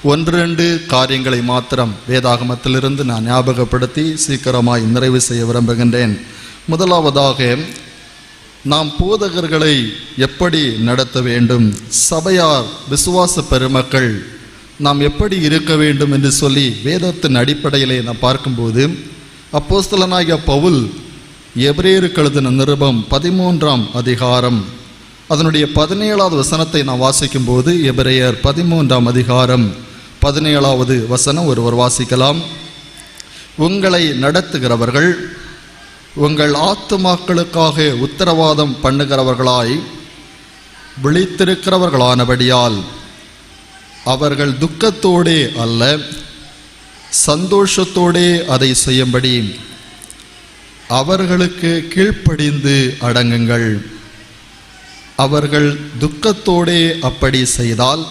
ஒன்று காரியங்களை மாத்திரம் வேதாகமத்திலிருந்து நான் ஞாபகப்படுத்தி சீக்கிரமாய் நிறைவு செய்ய விரும்புகின்றேன். முதலாவதாக, நாம் போதகர்களை எப்படி நடத்த வேண்டும், சபையார் விசுவாச பெருமக்கள் நாம் எப்படி இருக்க வேண்டும் என்று சொல்லி வேதத்தின் அடிப்படையிலே நாம் பார்க்கும்போது, அப்போஸ்தலனாகிய பவுல் எபிரேயருக்கு எழுதின நிருபம் 13ஆம் அதிகாரம் அதனுடைய 17வது வசனத்தை நாம் வாசிக்கும்போது, எபிரேயர் 13ஆம் அதிகாரம் 17வது வசனம் ஒருவர் வாசிக்கலாம். உங்களை நடத்துகிறவர்கள் உங்கள் ஆத்துமாக்களுக்காக உத்தரவாதம் பண்ணுகிறவர்களாய் விழித்திருக்கிறவர்களானபடியால் அவர்கள் துக்கத்தோடே அல்ல சந்தோஷத்தோடே அதை செய்யும்படி அவர்களுக்கு கீழ்ப்படிந்து அடங்குங்கள். அவர்கள் துக்கத்தோடே அப்படி செய்தால்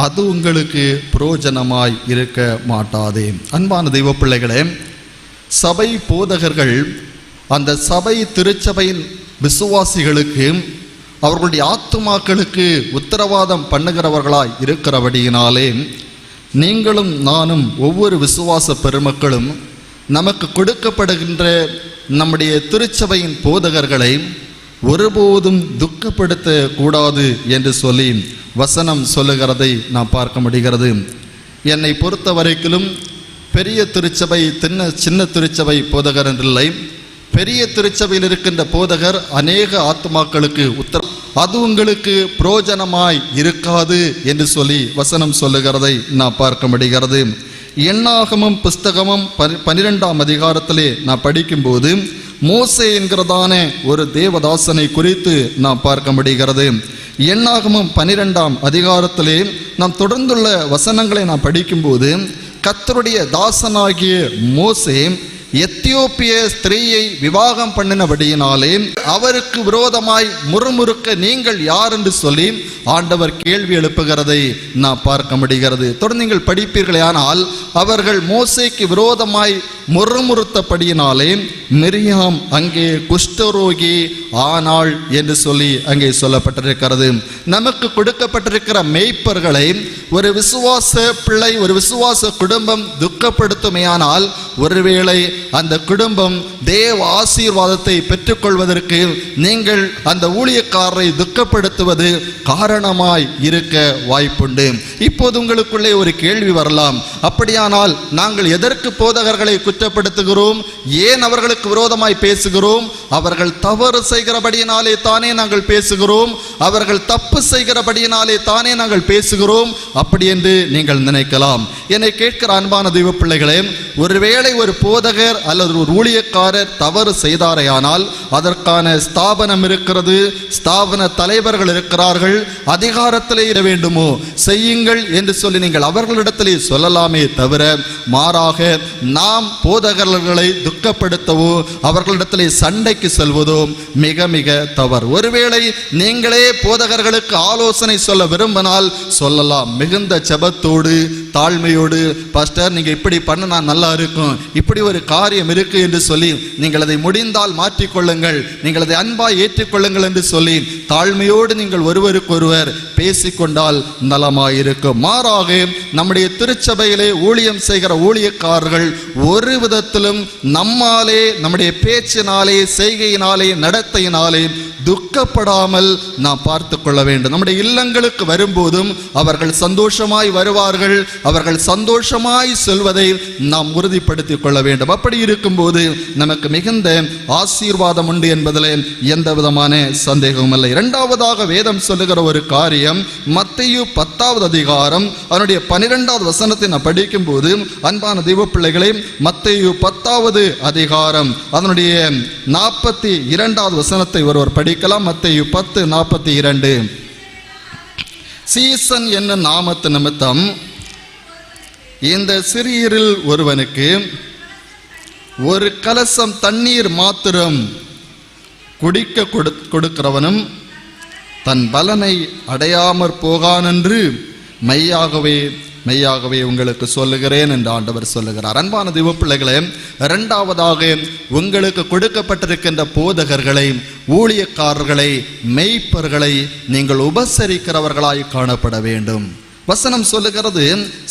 அது உங்களுக்கு புரோஜனமாய் இருக்க மாட்டாது. அன்பான தெய்வ பிள்ளைகளே, சபை போதகர்கள் அந்த சபை திருச்சபையின் விசுவாசிகளுக்கு அவர்களுடைய ஆத்துமாக்களுக்கு உத்தரவாதம் பண்ணுகிறவர்களாய் இருக்கிறபடியினாலே, நீங்களும் நானும் ஒவ்வொரு விசுவாச பெருமக்களும் நமக்கு கொடுக்கப்படுகின்ற நம்முடைய திருச்சபையின் போதகர்களை ஒருபோதும் துக்கப்படுத்த கூடாது என்று சொல்லி வசனம் சொல்லுகிறதை நாம் பார்க்க முடிகிறது. என்னை பொறுத்த வரைக்கும் பெரிய திருச்சபை சின்ன திருச்சபை போதகர் என்றில்லை. பெரிய திருச்சபையில் இருக்கின்ற போதகர் அநேக ஆத்மாக்களுக்கு அது உங்களுக்கு புரோஜனமாய் இருக்காது என்று சொல்லி வசனம் சொல்லுகிறதை நாம் பார்க்க முடிகிறது. எண்ணாகமம் புஸ்தகமும் 12ஆம் அதிகாரத்திலே நான் படிக்கும்போது மோசே என்கிறதான ஒரு தேவதாசனை குறித்து நாம் பார்க்க முடிகிறது. எண்ணாகமம் 12ஆம் அதிகாரத்திலே நாம் தொடர்ந்துள்ள வசனங்களை நாம் படிக்கும்போது, கர்த்தருடைய தாசனாகிய மோசே எத்தியோப்பிய ஸ்திரீயை விவாகம் பண்ணினபடியினாலே அவருக்கு விரோதமாய் முறுமுறுக்க நீங்கள் யார் என்று சொல்லி ஆண்டவர் கேள்வி எழுப்புகிறதை நாம் பார்க்க முடிகிறது. தொடர்ந்து நீங்கள் படிப்பீர்களே, ஆனால் அவர்கள் மோசேக்கு விரோதமாய் முறுமுறுத்தபடியினாலே மிரியாம் அங்கே குஷ்டரோகி ஆனாள் என்று சொல்லி அங்கே சொல்லப்பட்டிருக்கிறது. நமக்கு கொடுக்கப்பட்டிருக்கிற மேய்ப்பர்களை ஒரு விசுவாச பிள்ளை, ஒரு விசுவாச குடும்பம் துக்கப்படுத்துமையானால் ஒருவேளை அந்த குடும்பம் தேவ ஆசீர்வாதத்தை பெற்றுக்கொள்வதற்கு நீங்கள் அந்த ஊழியக்காரரை துக்கப்படுத்துவது காரணமாய் இருக்க வாய்ப்புண்டு. இப்போது உங்களுக்குள்ளே ஒரு கேள்வி வரலாம், அப்படியானால் நாங்கள் எதற்கு போதகர்களை குற்றப்படுத்துகிறோம்? ஏன் அவர்களுக்கு விரோதமாய் பேசுகிறோம்? அவர்கள் தவறு செய்கிறபடியினாலே தானே நாங்கள் பேசுகிறோம், அவர்கள் தப்பு செய்கிறபடியினாலே தானே நாங்கள் பேசுகிறோம் அப்படி என்று நீங்கள் நினைக்கலாம். என்னை கேட்கிற அன்பான தெய்வ பிள்ளைகளே, ஒருவேளை ஒரு போதகர் அல்லது ஒரு ஊழியக்காரர் தவறு செய்தாரையானால் அதற்கான ஸ்தாபனம் இருக்கிறது, ஸ்தாபன தலைவர்கள் இருக்கிறார்கள். அதிகாரத்திலே இட வேண்டுமோ செய்யுங்கள் என்று சொல்லி நீங்கள் அவர்களிடத்திலே சொல்லலாமே தவிர, மாறாக நாம் போதகர்களை துக்கப்படுத்தவோ அவர்களிடத்திலே சண்டைக்கு செல்வதோ மிக மிக தவறு. ஒருவேளை நீங்களே போதகர்களுக்கு ஆலோசனை சொல்ல விரும்பினால் சொல்லலாம், மிகுந்த ஜெபத்தோடு தாழ்மையோடு, பாஸ்டர் நீங்க இப்படி பண்ணா நல்லா இருக்கும், இப்படி ஒரு காரியம் இருக்கு என்று சொல்லி நீங்கள் அதை முடிந்தால் மாற்றிக்கொள்ளுங்கள், நீங்கள் அதை அன்பாய் ஏற்றுக்கொள்ளுங்கள் என்று சொல்லி தாழ்மையோடு நீங்கள் ஒருவருக்கொருவர் பேசிக்கொண்டால் நலமாயிருக்கும். மாறாக நம்முடைய திருச்சபையிலே ஊழியம் செய்கிற ஊழியக்காரர்கள் ஒரு விதத்திலும் நம்மாலே, நம்முடைய பேச்சினாலே, செய்கையினாலே, நடத்தையினாலே துக்கப்படாமல் நாம் பார்த்து கொள்ள வேண்டும். நம்முடைய இல்லங்களுக்கு வரும்போதும் அவர்கள் சந்தோஷமாய் வருவார்கள், அவர்கள் சந்தோஷமாய் செல்வதை நாம் உறுதிப்படுத்திக் கொள்ள வேண்டும். அப்படி இருக்கும்போது நமக்கு மிகுந்த ஆசீர்வாதம் உண்டு என்பதில் எந்த விதமான சந்தேகமும் இல்லை. இரண்டாவதாக வேதம் சொல்லுகிற ஒரு காரியம், மத்தேயு 10வது அதிகாரம் அதனுடைய 12வது வசனத்தை நான் படிக்கும் போது, அன்பான தெய்வ பிள்ளைகளே, மத்தேயு 10வது அதிகாரம் அதனுடைய 42வது வசனத்தை ஒருவர் படிக்கலாம். மத்தேயு 10:42. சீசன் என்ன நாமத்து நிமித்தம் இந்த சிறியரில் ஒருவனுக்கு ஒரு கலசம் தண்ணீர் மாத்திரம் குடிக்க கொடுக்கிறவனும் தன் பலனை அடையாமற் போகான் என்று மெய்யாகவே உங்களுக்கு சொல்லுகிறேன் என்று ஆண்டவர் சொல்லுகிறார். அன்பான தெய்வ பிள்ளைகளே, இரண்டாவதாக உங்களுக்கு கொடுக்கப்பட்டிருக்கின்ற போதகர்களை, ஊழியக்காரர்களை, மெய்ப்பர்களை நீங்கள் உபசரிக்கிறவர்களாய் காணப்பட வேண்டும். வசனம் சொல்லுகிறது,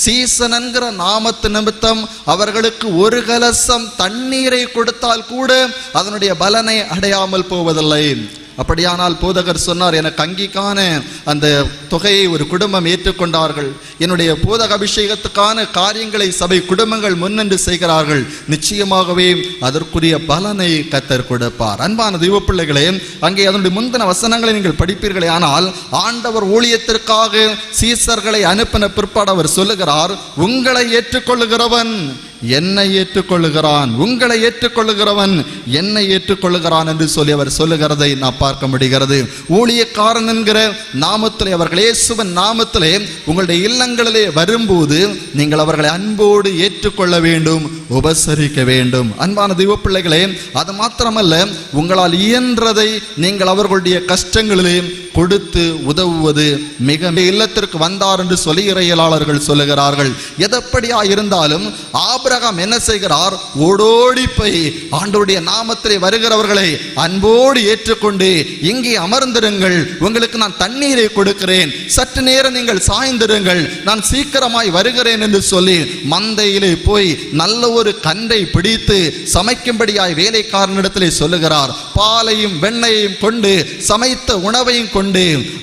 சீசன் என்கிற நாமத்து நிமித்தம் அவர்களுக்கு ஒரு கலசம் தண்ணீரை கொடுத்தால் கூட அதனுடைய பலனை அடையாமல் போவதில்லை. அப்படியானால் போதகர் சொன்னார், எனக்கு அங்கீக்கான அந்த தொகையை ஒரு குடும்பம் ஏற்றுக்கொண்டார்கள், என்னுடைய போதக அபிஷேகத்துக்கான காரியங்களை சபை குடும்பங்கள் முன்னின்று செய்கிறார்கள், நிச்சயமாகவே அதற்குரிய பலனை கர்த்தர் கொடுப்பார். அன்பான தெய்வ பிள்ளைகளே, அங்கே அதனுடைய முந்தின வசனங்களை நீங்கள் படிப்பீர்களே, ஆனால் ஆண்டவர் ஊழியத்திற்காக சீசர்களை அனுப்பின பிற்பாடு அவர் சொல்லுகிறார், உங்களை ஏற்றுக்கொள்ளுகிறவன் என்னை ஏற்றுக்கொள்ளுகிறான், உங்களை ஏற்றுக்கொள்ளுகிறவன் என்னை ஏற்றுக்கொள்ளுகிறான் என்று சொல்லி அவர் சொல்லுகிறதை நான் பார்க்க முடிகிறது. ஊழியக்காரன் என்கிற நாமத்திலே, அவர்கள் இயேசுவின் நாமத்திலே உங்களுடைய இல்லங்களிலே வரும்போது நீங்கள் அவர்களை அன்போடு ஏற்றுக்கொள்ள வேண்டும், உபசரிக்க வேண்டும். அன்பான தெய்வ பிள்ளைகளே, அது மாத்திரமல்ல, உங்களால் இயன்றதை நீங்கள் அவர்களுடைய கஷ்டங்களிலே கொடுத்து உதவுவது மிக இல்லத்திற்கு வந்தார் என்று சொல்லி இறையியலாளர்கள் சொல்லுகிறார்கள். எதப்படியா இருந்தாலும் ஆபிரகாம் என்ன செய்கிறார்? ஓடோடி போய் ஆண்டவருடைய நாமத்திலே வருகிறவர்களை அன்போடு ஏற்றுக்கொண்டு, இங்கே அமர்ந்திருங்கள், உங்களுக்கு நான் தண்ணீரை கொடுக்கிறேன், சற்று நேரம் நீங்கள் சாய்ந்திருங்கள், நான் சீக்கிரமாய் வருகிறேன் என்று சொல்லி மந்தையிலே போய் நல்ல ஒரு கன்றை பிடித்து சமைக்கும்படியாய் வேலைக்காரனிடத்திலே சொல்லுகிறார். பாலையும் வெண்ணையையும் கொண்டு சமைத்த உணவையும் கொண்டு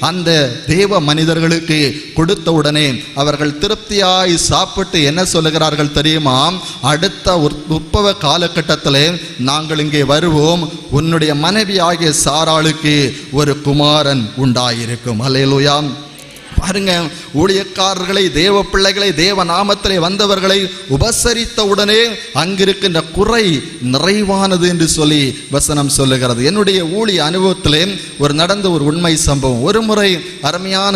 அந்த தேவ மனிதர்களுக்கு கொடுத்த உடனே அவர்கள் திருப்தியாய் சாப்பிட்டு என்ன சொல்லுகிறார்கள் தெரியுமா? அடுத்த உற்பவ காலகட்டத்திலே நாங்கள் இங்கே வருவோம், உன்னுடைய மனைவி ஆகிய சாராளுக்கு ஒரு குமாரன் உண்டாயிருக்கும். அல்லேலூயா. பாருங்க, ஊழியக்காரர்களை, தேவ பிள்ளைகளை, தேவ நாமத்திலே வந்தவர்களை உபசரித்த உடனே அங்கிருக்கின்ற குறை நிறைவானது என்று சொல்லி வசனம் சொல்லுகிறது. என்னுடைய ஊழிய அனுபவத்திலே நடந்த ஒரு உண்மை சம்பவம். ஒரு முறை அருமையான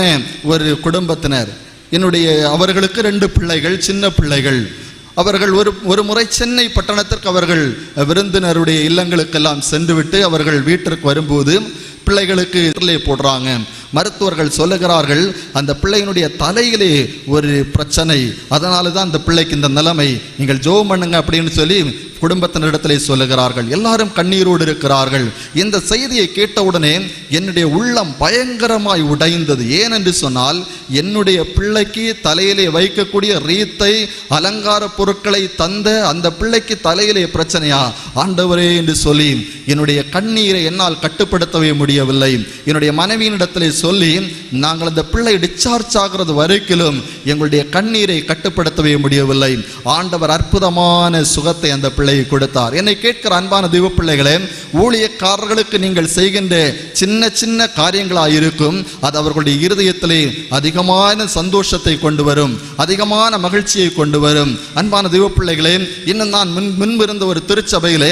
ஒரு குடும்பத்தினர், அவர்களுக்கு 2 பிள்ளைகள், சின்ன பிள்ளைகள். அவர்கள் ஒரு முறை சென்னை பட்டணத்திற்கு அவர்கள் விருந்தினருடைய இல்லங்களுக்கெல்லாம் சென்று விட்டு அவர்கள் வீட்டிற்கு வரும்போது பிள்ளைகளுக்கு போடுறாங்க. மருத்துவர்கள் சொல்லுகிறார்கள், அந்த பிள்ளையினுடைய தலையிலே ஒரு பிரச்சனை, அதனால தான் அந்த பிள்ளைக்கு இந்த நிலைமை, நீங்கள் ஜெபம் பண்ணுங்க அப்படின்னு சொல்லி குடும்பத்தினரிடத்திலே சொல்லுகிறார்கள். எல்லாரும் கண்ணீரோடு இருக்கிறார்கள். இந்த செய்தியை கேட்டவுடனே என்னுடைய உள்ளம் பயங்கரமாய் உடைந்தது. ஏனென்று சொன்னால், என்னுடைய பிள்ளைக்கு தலையிலே வைக்கக்கூடிய ரீத்தை, அலங்கார பொருட்களை தந்த அந்த பிள்ளைக்கு தலையிலே பிரச்சனையா ஆண்டவரே என்று சொல்லி என்னுடைய கண்ணீரை என்னால் கட்டுப்படுத்தவே முடியவில்லை. என்னுடைய மனைவியினிடத்திலே சொல்லி, நாங்கள் அந்த பிள்ளை டிஸ்சார்ஜ் ஆகிறது வரைக்கிலும் எங்களுடைய கண்ணீரை கட்டுப்படுத்தவே முடியவில்லை. ஆண்டவர் அற்புதமான சுகத்தை அந்த பிள்ளை கொடுத்தார். என்னை கேட்கிற அன்பான தெய்வ பிள்ளைகளே, ஊழியக்காரர்களுக்கு நீங்கள் செய்கின்ற சின்ன சின்ன காரியங்களாயிருக்கும், அது அவர்களுடைய இருதயத்திலே அதிகமான சந்தோஷத்தை கொண்டு வரும், அதிகமான மகிழ்ச்சியை கொண்டு வரும். அன்பான தெய்வ பிள்ளைகளே, இன்னும் நான் முன்பிருந்த ஒரு திருச்சபையிலே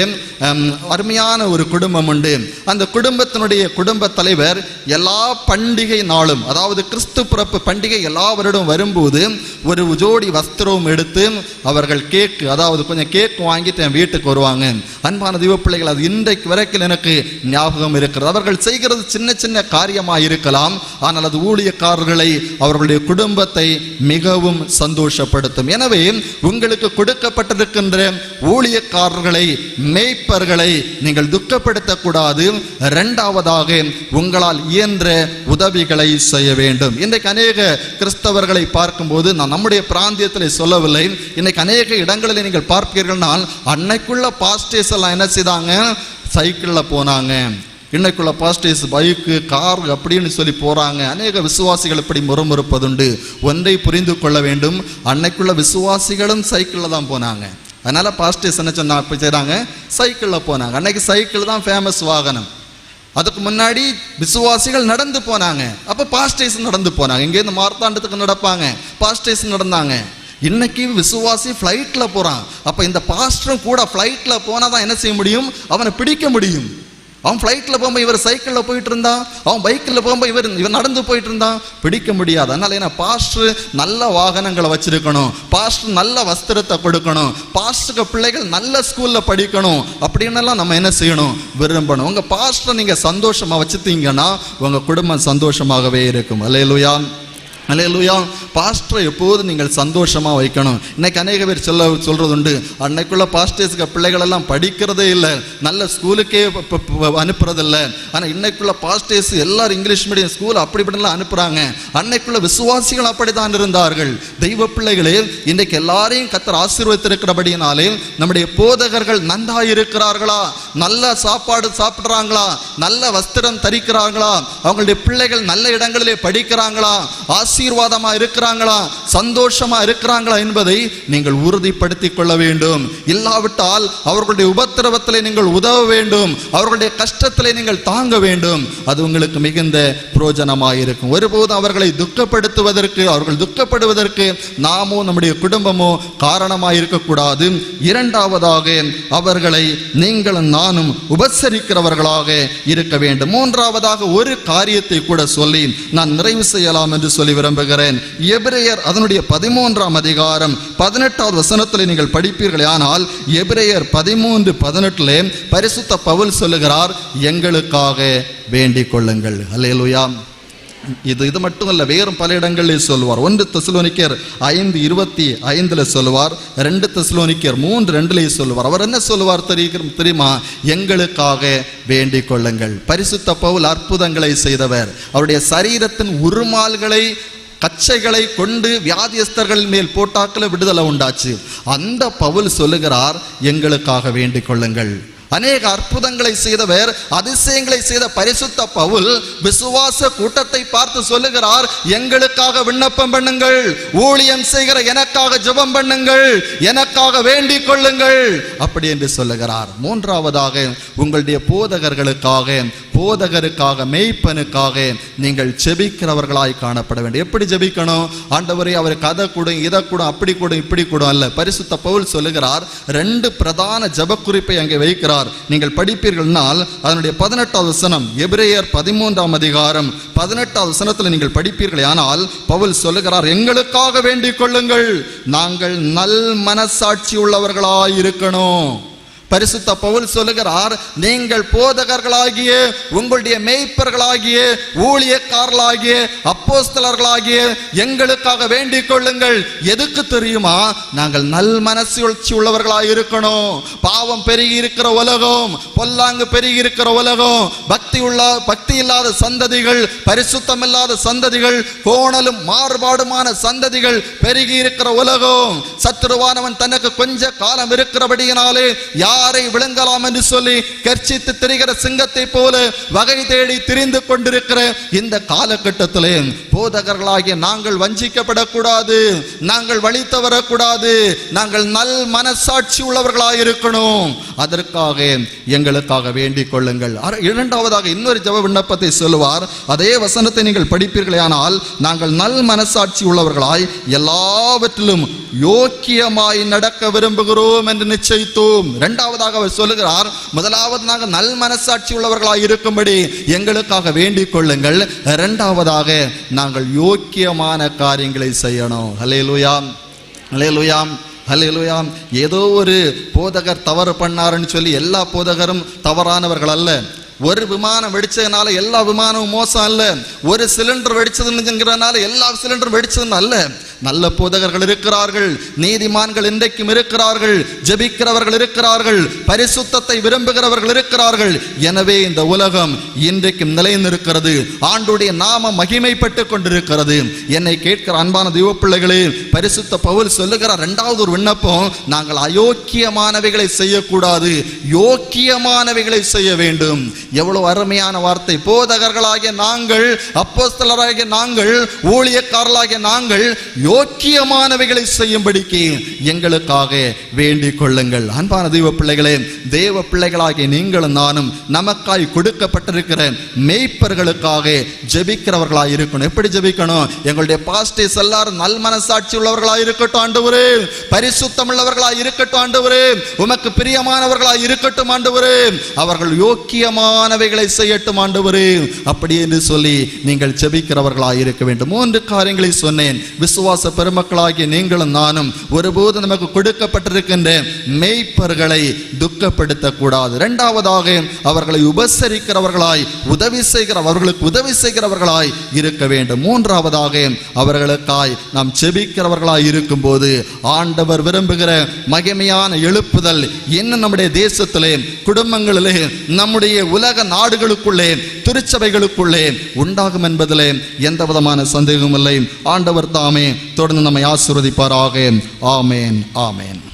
அருமையான ஒரு குடும்பம் உண்டு. அந்த குடும்பத்தினுடைய குடும்ப தலைவர் எல்லா பண்டிகை நாளும், அதாவது கிறிஸ்து பிறப்பு பண்டிகை எல்லா வருடம் வரும்போது ஒரு ஜோடி வஸ்திரம் எடுத்து அவர்கள் கேக், அதாவது கொஞ்சம் கேக் வாங்கிட்டு என் வீட்டுக்கு வருவாங்க. அன்பான தெய்வ பிள்ளைகள், அது இன்றைக்கு வரைக்கும் எனக்கு ஞாபகம் இருக்கிறது. அவர்கள் செய்கிறது சின்ன சின்ன காரியமாக இருக்கலாம், ஆனால் அது ஊழியக்காரர்களை, அவர்களுடைய குடும்பத்தை மிகவும் சந்தோஷப்படுத்தும். எனவே உங்களுக்கு கொடுக்கப்பட்டிருக்கின்ற ஊழியக்காரர்களை, மேய்ப்பர்களை நீங்கள் துக்கப்படுத்தக்கூடாது. இரண்டாவதாக, உங்களால் இயன்ற உதவிகளை செய்ய வேண்டும். இன்றைக்கு அநேக கிறிஸ்தவர்களை பார்க்கும்போது, நான் நம்முடைய பிராந்தியத்தில் சொல்லவில்லை, இன்னைக்கு அநேக இடங்களில் நீங்கள் பார்ப்பீர்கள்னால், அன்னைக்குள்ள பாஸ்டர்ஸ் எல்லாம் என்ன செய்தாங்க? சைக்கிளில் போனாங்க. இன்னைக்குள்ள பாஸ்டர்ஸ் பைக்கு, கார் அப்படின்னு சொல்லி போகிறாங்க. அநேக விசுவாசிகள் இப்படி முறுமுறுப்பதுண்டு. ஒன்றை புரிந்து கொள்ள வேண்டும், அன்னைக்குள்ள விசுவாசிகளும் சைக்கிளில் தான் போனாங்க. அதனால் பாஸ்டர்ஸ் என்ன சொன்னா இப்போ செய்கிறாங்க? சைக்கிளில் போனாங்க. அன்னைக்கு சைக்கிள் தான் ஃபேமஸ் வாகனம். அதுக்கு முன்னாடி விசுவாசிகள் நடந்து போனாங்க, அப்போ பாஸ்டர்ஸ் நடந்து போனாங்க. இங்கேருந்து மார்த்தாண்டத்துக்கு நடப்பாங்க, பாஸ்டர்ஸ் நடந்தாங்க. இன்னைக்கு விசுவாசி ஃப்ளைட்டில் போகிறான். அப்போ இந்த பாஸ்டரும் கூட ஃப்ளைட்டில் போனால் தான் என்ன செய்ய முடியும்? அவனை பிடிக்க முடியும். அவன் ஃப்ளைட்டில் போகும்போது இவர் சைக்கிளில் போயிட்டு இருந்தான், அவன் பைக்கில் போகும்போது இவர் நடந்து போயிட்டு இருந்தான், பிடிக்க முடியாது. அதனால என்ன, பாஸ்டர் நல்ல வாகனங்களை வச்சிருக்கணும், பாஸ்டர் நல்ல வஸ்திரத்தை கொடுக்கணும், பாஸ்டருக்கு பிள்ளைகள் நல்ல ஸ்கூலில் படிக்கணும் அப்படின்னெல்லாம் நம்ம என்ன செய்யணும்? விரும்பணும். உங்கள் பாஸ்டரை நீங்கள் சந்தோஷமாக வச்சுட்டீங்கன்னா உங்கள் குடும்பம் சந்தோஷமாகவே இருக்கும். அல்லேலூயா. அல்லேலூயா. பாஸ்டரை எப்போது நீங்கள் சந்தோஷமாக வைக்கணும். இன்னைக்கு அநேக பேர் சொல்றது உண்டு, அன்னைக்குள்ள பாஸ்டர்ஸுக்கு பிள்ளைகள் எல்லாம் படிக்கிறதே இல்லை, நல்ல ஸ்கூலுக்கே அனுப்புறதில்லை. ஆனால் இன்னைக்குள்ள பாஸ்டர்ஸ் எல்லாரும் இங்கிலீஷ் மீடியம் ஸ்கூல் அப்படி இப்படிலாம் அனுப்புறாங்க. அன்னைக்குள்ள விசுவாசிகள் அப்படித்தான் இருந்தார்கள். தெய்வ பிள்ளைகளே, இன்றைக்கு எல்லாரையும் கர்த்தர் ஆசீர்வதித்திருக்கிறபடியினாலே நம்முடைய போதகர்கள் நன்றாயிருக்கிறார்களா, நல்ல சாப்பாடு சாப்பிட்றாங்களா, நல்ல வஸ்திரம் தரிக்கிறார்களா, அவங்களுடைய பிள்ளைகள் நல்ல இடங்களிலே படிக்கிறாங்களா, ஆசீர்வாதமா இருக்கிறாங்களா, சந்தோஷமா இருக்கிறாங்களா என்பதை நீங்கள் உறுதிப்படுத்திக் கொள்ள வேண்டும். இல்லாவிட்டால் அவர்களுடைய உபத்திரவத்திலே நீங்கள் உதவ வேண்டும், அவர்களுடைய கஷ்டத்திலே நீங்கள் தாங்க வேண்டும். அது உங்களுக்கு மிகுந்த பிரயோஜனமாயிருக்கும். ஒருபோதும் அவர்களை துக்கப்படுத்துவதற்கு, அவர்கள் துக்கப்படுவதற்கு நாமோ நம்முடைய குடும்பமோ காரணமாயிருக்கக்கூடாது. இரண்டாவதாக, அவர்களை நீங்களும் நானும் உபசரிக்கிறவர்களாக இருக்க வேண்டும். மூன்றாவதாக ஒரு காரியத்தை கூட சொல்லி நான் நிறைவு செய்யலாம் என்று சொல்லி விரும்புகிறேன். எபிரேயர் அதனுடைய 13ஆம் அதிகாரம் 18வது வசனத்தில் நீங்கள் படிப்பீர்களே ஆனால், எபிரேயர் 13:18 பரிசுத்த பவுல் சொல்லுகிறார், எங்களுக்காக வேண்டிக் கொள்ளுங்கள். அல்லேலூயா. இது மட்டும் அல்ல, வேறும் பல இடங்களில் சொல்லுவார். 1 தெசலோனிக்கேயர் 5:25 சொல்லுவார், 2 தெசலோனிக்கேயர் 3:2 சொல்லுவார். அவர் என்ன சொல்லுவார் தெரியுமா? எங்களுக்காக வேண்டிக் கொள்ளுங்கள். பரிசுத்த பவுல் அற்புதங்களை செய்தவர். அவருடைய சரீரத்தின் உருமால்களை, கச்சைகளை கொண்டு வியாதியஸ்தர்கள் மேல் போட்டாக்களை விடுதலை உண்டாச்சு. அந்த பவுல் சொல்லுகிறார், எங்களுக்காக வேண்டிக் கொள்ளுங்கள். அநேக அற்புதங்களை செய்தவர், அதிசயங்களை செய்த பரிசுத்த பவுல் விசுவாச கூட்டத்தை பார்த்து சொல்லுகிறார், எங்களுக்காக விண்ணப்பம் பண்ணுங்கள், ஊழியம் செய்கிற எனக்காக ஜெபம் பண்ணுங்கள், எனக்காக வேண்டிக் கொள்ளுங்கள் அப்படி என்று சொல்லுகிறார். மூன்றாவதாக, உங்களுடைய போதகருக்காக மேய்ப்பனுக்காக நீங்கள் ஜெபிக்கிறவர்களாய் காணப்பட வேண்டும். எப்படி ஜெபிக்கணும்? ஆண்டவரே அவருக்கு அதை கூட, இதை கூட, அப்படி கூட, இப்படி கூட அல்ல. பரிசுத்த பவுல் சொல்லுகிறார், 2 பிரதான ஜெப குறிப்பை அங்கே வைக்கிறார். நீங்கள் படிப்பீர்கள்னால் அதனுடைய 18வது வசனம், எபிரேயர் 13ஆம் அதிகாரம் 18வது வசனத்தில் நீங்கள் படிப்பீர்கள் ஆனால், பவுல் சொல்லுகிறார், எங்களுக்காக வேண்டிக் கொள்ளுங்கள், நாங்கள் நல் மனசாட்சி உள்ளவர்களாய் இருக்கணும். பரிசுத்த பவுல் சொல்லுகிறார், நீங்கள் போதகர்களாகிய, உங்களுடைய மேய்ப்பர்களாகிய, ஊழியக்காரர்களாகிய, அப்போஸ்தலர்களாகிய எங்களுக்காக வேண்டிக் கொள்ளுங்கள். எதுக்கு தெரியுமா? நாங்கள் நல் மனசாட்சி உள்ளவர்களாய் இருக்கணும். பாவம் பெருகி இருக்கிற உலகம், பொல்லாங்கு பெருகி இருக்கிற உலகம், பக்தி இல்லாத சந்ததிகள், பரிசுத்தம் இல்லாத சந்ததிகள், கோணலும் மாறுபாடுமான சந்ததிகள் பெருகி இருக்கிற உலகம். சத்துருவானவன் தனக்கு கொஞ்ச காலம் இருக்கிறபடியினாலே யாரை விளங்கலாம் என்று சொல்லி கர்ச்சித்து திரிகிற சிங்கத்தை போல வகை தேடி திரிந்து கொண்டிருக்கிற இந்த காலகட்டத்திலே போதகர்களாகிய நாங்கள் வஞ்சிக்கப்படக்கூடாது, நாங்கள் வழி தவறக்கூடாது, நாங்கள் நல் மனசாட்சி உள்ளவர்களாக இருக்கணும். அதற்காக எங்களுக்காக வேண்டிக் கொள்ளுங்கள். இரண்டாவதாக இன்னொரு ஜெப விண்ணப்பத்தை சொல்லுவார். அதே வசனத்தை நீங்கள் படிப்பீர்களே ஆனால், நாங்கள் நல் மனசாட்சி உள்ளவர்களாய் எல்லாவற்றிலும் யோக்கியமாய் நடக்க விரும்புகிறோம் என்று நிச்சயித்தோம். இரண்டாவதாக அவர் சொல்லுகிறார், முதலாவது நாங்கள் நல் மனசாட்சி உள்ளவர்களாய் இருக்கும்படி எங்களுக்காக வேண்டிக் கொள்ளுங்கள். இரண்டாவதாக நாங்கள் யோக்கியமான காரியங்களை செய்யணும். ஹல்லேலூயா, ஹல்லேலூயா, ஹல்லேலூயா. ஏதோ ஒரு போதகர் தவறு பண்ணாருன்னு சொல்லி எல்லா போதகரும் தவறானவர்கள் அல்ல. ஒரு விமானம் வெடிச்சதுனால எல்லா விமானமும் மோசம் அல்ல. ஒரு சிலிண்டர் வெடிச்சதுங்கிறதுனால எல்லா சிலிண்டரும் வெடிச்சதுன்னு அல்ல. நல்ல போதகர்கள் இருக்கிறார்கள், நீதிமான்கள் இன்றைக்கும் இருக்கிறார்கள், ஜெபிக்கிறவர்கள் இருக்கிறார்கள், பரிசுத்தத்தை விரும்புகிறவர்கள் இருக்கிறார்கள். எனவே இந்த உலகம் இன்றைக்கும் நிலைநிற்கிறது, ஆண்டுடைய நாம மகிமைப்பட்டு கொண்டிருக்கிறது. என்னை கேட்கிற அன்பான தெய்வ பிள்ளைகளே, பரிசுத்த பவுல் சொல்லுகிறார், இரண்டாவது ஒரு விண்ணப்பம், நாங்கள் அயோக்கியமானவைகளை செய்யக்கூடாது, யோக்கியமானவைகளை செய்ய வேண்டும். எவ்வளவு அருமையான வார்த்தை! போதகர்களாகிய நாங்கள், அப்போஸ்தலராகிய நாங்கள், ஊழியக்காரர்களாகிய நாங்கள் யோக்கியமானவைகளை செய்யும்படிக்கு எங்களுக்காக வேண்டிக் கொள்ளுங்கள். அன்பான தெய்வ பிள்ளைகளே, தேவ பிள்ளைகளாகிய நீங்களும் நானும் நமக்காய் கொடுக்கப்பட்டிருக்கிற மேய்ப்பர்களுக்காக ஜெபிக்கிறவர்களாய் இருக்கணும். எப்படி ஜெபிக்கணும்? எங்களுடைய பாஸ்டர்ஸ் எல்லாரும் நல் மனசாட்சி உள்ளவர்களாய் இருக்கட்டும் ஆண்டவரே, பரிசுத்தம் உள்ளவர்களாய் இருக்கட்டும் ஆண்டவரே, உமக்கு பிரியமானவர்களாய் இருக்கட்டும் ஆண்டவரே, அவர்கள் யோக்கியமானவைகளை செய்யட்டும் ஆண்டவரே, அப்படி என்று சொல்லி நீங்கள் ஜெபிக்கிறவர்களாய் இருக்க வேண்டும். 3 காரியங்களை சொன்னேன். விசுவாச விசுவாச பெருமக்களாகிய நீங்களும் நானும் ஒருபோது நமக்கு கொடுக்கப்பட்டிருக்கின்ற மேய்ப்பர்களை துக்கப்படுத்தக்கூடாது. இரண்டாவதாக அவர்களை உபசரிக்கிறவர்களாய் அவர்களுக்கு உதவி செய்கிறவர்களாய் இருக்க வேண்டும். மூன்றாவதாக அவர்களுக்காய் நாம் செபிக்கிறவர்களாய் இருக்கும் போது ஆண்டவர் விரும்புகிற மகிமையான எழுப்புதல் இன்னும் நம்முடைய தேசத்திலே, குடும்பங்களிலே, நம்முடைய உலக நாடுகளுக்குள்ளே, திருச்சபைகளுக்குள்ளே உண்டாகும் என்பதிலே எந்த விதமான சந்தேகமும் இல்லை. ஆண்டவர் தாமே தொடர்ந்து நம்மை ஆசீர்வதிப்பாராக. ஆமேன், ஆமேன்.